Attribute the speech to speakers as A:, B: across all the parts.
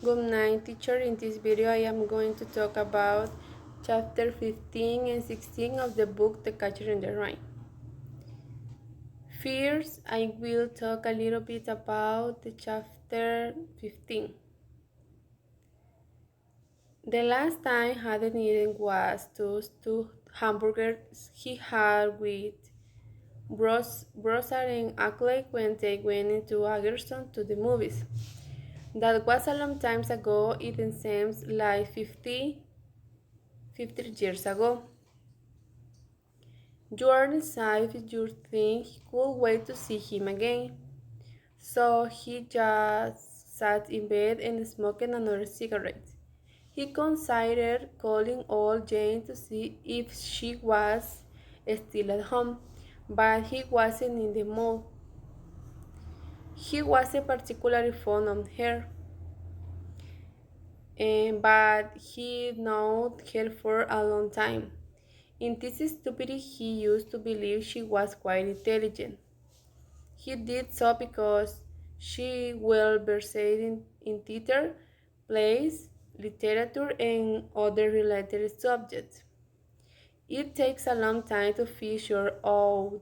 A: Good night, teacher. In this video, I am going to talk about chapter 15 and 16 of the book The Catcher in the Rye. First, I will talk a little bit about the chapter 15. The last time Hadden eaten was those two hamburgers he had with Brossard and Ackley when they went into Agerson to the movies. That was a long time ago. It seems like 50 years ago. Jordan said you think he could wait to see him again. So he just sat in bed and smoked another cigarette. He considered calling old Jane to see if she was still at home, but he wasn't in the mood. He wasn't particularly fond of her, but he known her for a long time. In this stupidity, he used to believe she was quite intelligent. He did so because she well versed in theater, plays, literature, and other related subjects. It takes a long time to figure out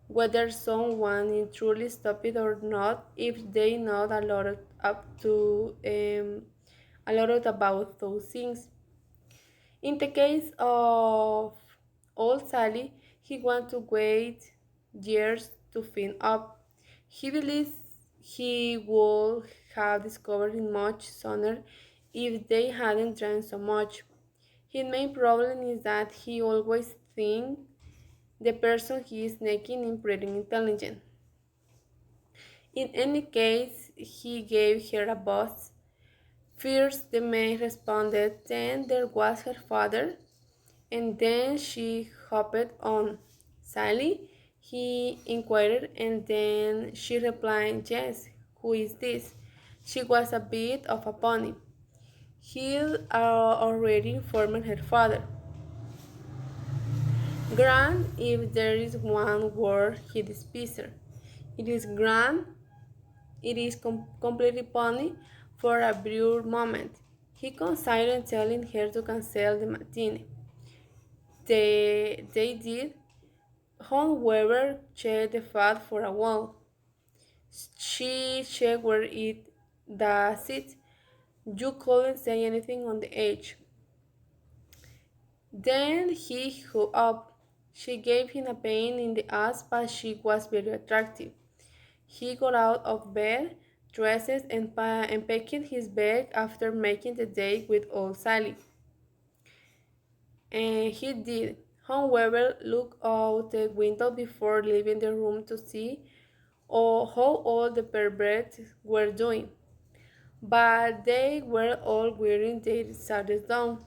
A: whether someone is truly stupid or not if they know a lot about those things. In the case of old Sally, he wants to wait years to find up. He believes he would have discovered it much sooner if they hadn't drank so much. His main problem is that he always thinks the person he is making is pretty intelligent. In any case, he gave her a buzz. First, the man responded, then there was her father, and then she hopped on. Sally, he inquired, and then she replied, yes, who is this? She was a bit of a pony. He already informed her father. Grand, if there is one word he despises. It is grand. It is completely pony for a brief moment. He considered telling her to cancel the matinee. They did. However, checked the fact for a while. She checked where it does it. You couldn't say anything on the edge. Then he hung up. She gave him a pain in the ass, but she was very attractive. He got out of bed, dressed, and packed his bag after making the date with old Sally. And he did, however, look out the window before leaving the room to see how all the perverts were doing. But they were all wearing their sardines down.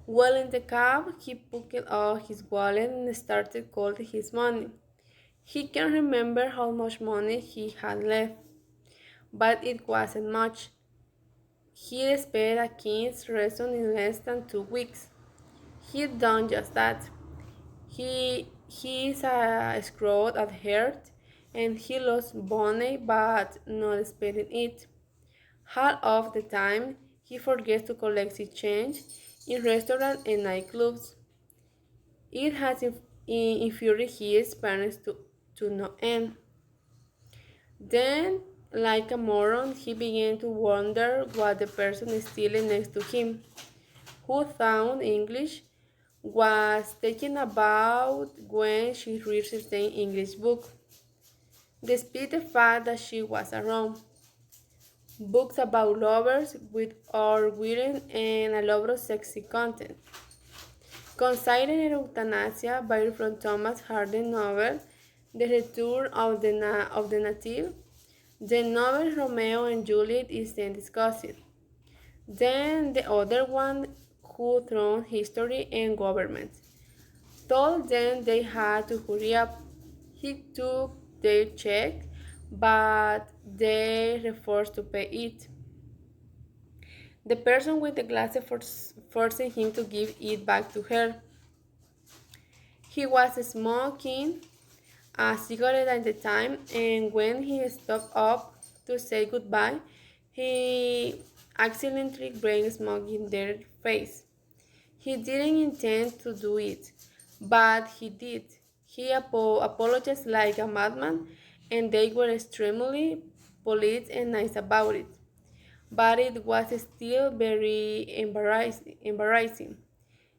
A: While in the cab, he pulled out his wallet and started counting his money. He can't remember how much money he had left, but it wasn't much. He expected a king's ransom in less than 2 weeks. He'd done just that. He is a screw at heart, and he lost money but not spending it. Half of the time, he forgets to collect his change in restaurants and nightclubs. It has infuriated his parents to no end. Then, like a moron, he began to wonder what the person standing next to him, who found English, was thinking about when she read certain English book, despite the fact that she was around. Books about lovers with or wearing and a lot of sexy content. Considering Euthanasia by from Thomas Hardy novel, The Return of the Native, the novel Romeo and Juliet is then discussed. Then the other one, Who Thrown History and Government, told them they had to hurry up. He took their check, but they refused to pay it. The person with the glasses forcing him to give it back to her. He was smoking a cigarette at the time, and when he stopped up, to say goodbye, he accidentally brain smoked in their face. He didn't intend to do it, but he did. He apologized like a madman, and they were extremely polite and nice about it. But it was still very embarrassing.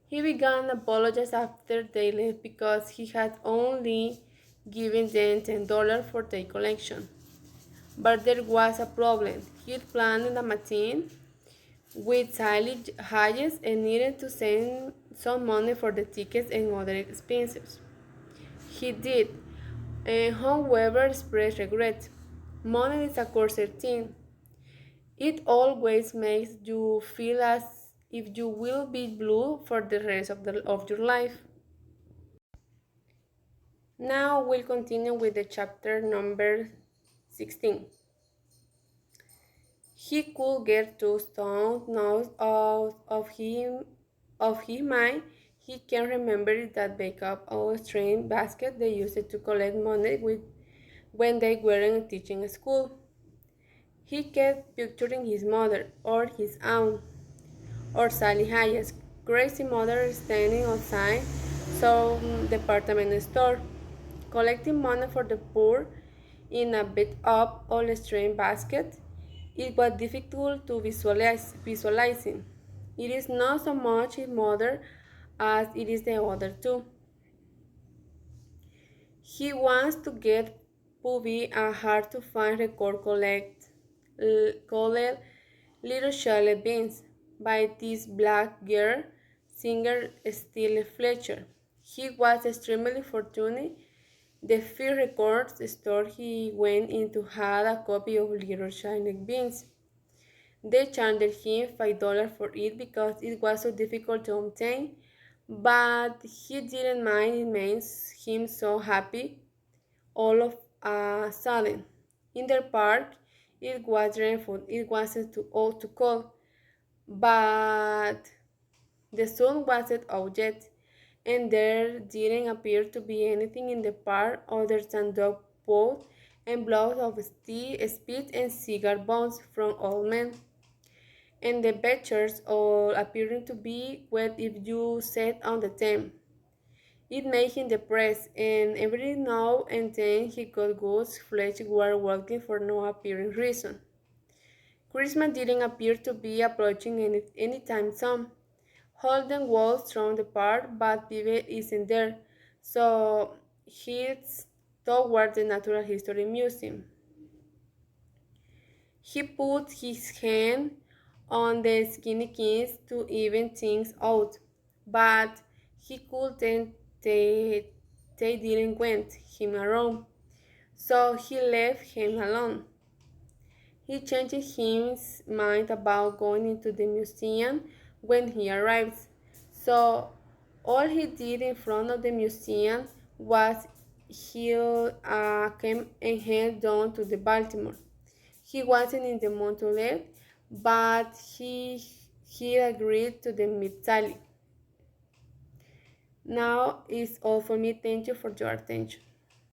A: He began apologizing after they left because he had only given them $10 for their collection. But there was a problem. He'd planned a machine with Sally Hayes and needed to send some money for the tickets and other expenses. He did, and however expressed regret. Money is a cursed thing. It always makes you feel as if you will be blue for the rest of your life. Now we'll continue with the chapter number 16. He could get two stones out of his mind. He can remember that backup of string basket they used to collect money with when they weren't teaching school. He kept picturing his mother or his aunt or Sally Hayes' crazy mother standing outside some department store, collecting money for the poor in a beat up all string basket. It was difficult to visualizing. It is not so much his mother as it is the other two. He wants to get Puppy a hard to find record called Little Charlotte Beans by this black girl singer Stella Fletcher. He was extremely fortunate. The first records store he went into had a copy of Little Charlotte Beans. They charged him $5 for it because it was so difficult to obtain, but he didn't mind. It made him so happy all of a sudden. In the park, it was rainful. It wasn't too cold, but the sun wasn't out yet, and there didn't appear to be anything in the park other than dog poop and blobs of spit and cigar bones from old men. And the benches all appearing to be wet if you sat on the them. It made him depressed, and every now and then he got goose flesh were walking for no apparent reason. Christmas didn't appear to be approaching anytime soon. Holden walks through the park, but Pivet isn't there, so he's toward the Natural History Museum. He put his hand on the skinny keys to even things out, but he couldn't. They didn't want him around, so he left him alone. He changed his mind about going into the museum when he arrived, so all he did in front of the museum was he came and head down to the Baltimore. He wasn't in the mood to leave, but he agreed to the meet Sally. Now is all for me. Thank you for your attention.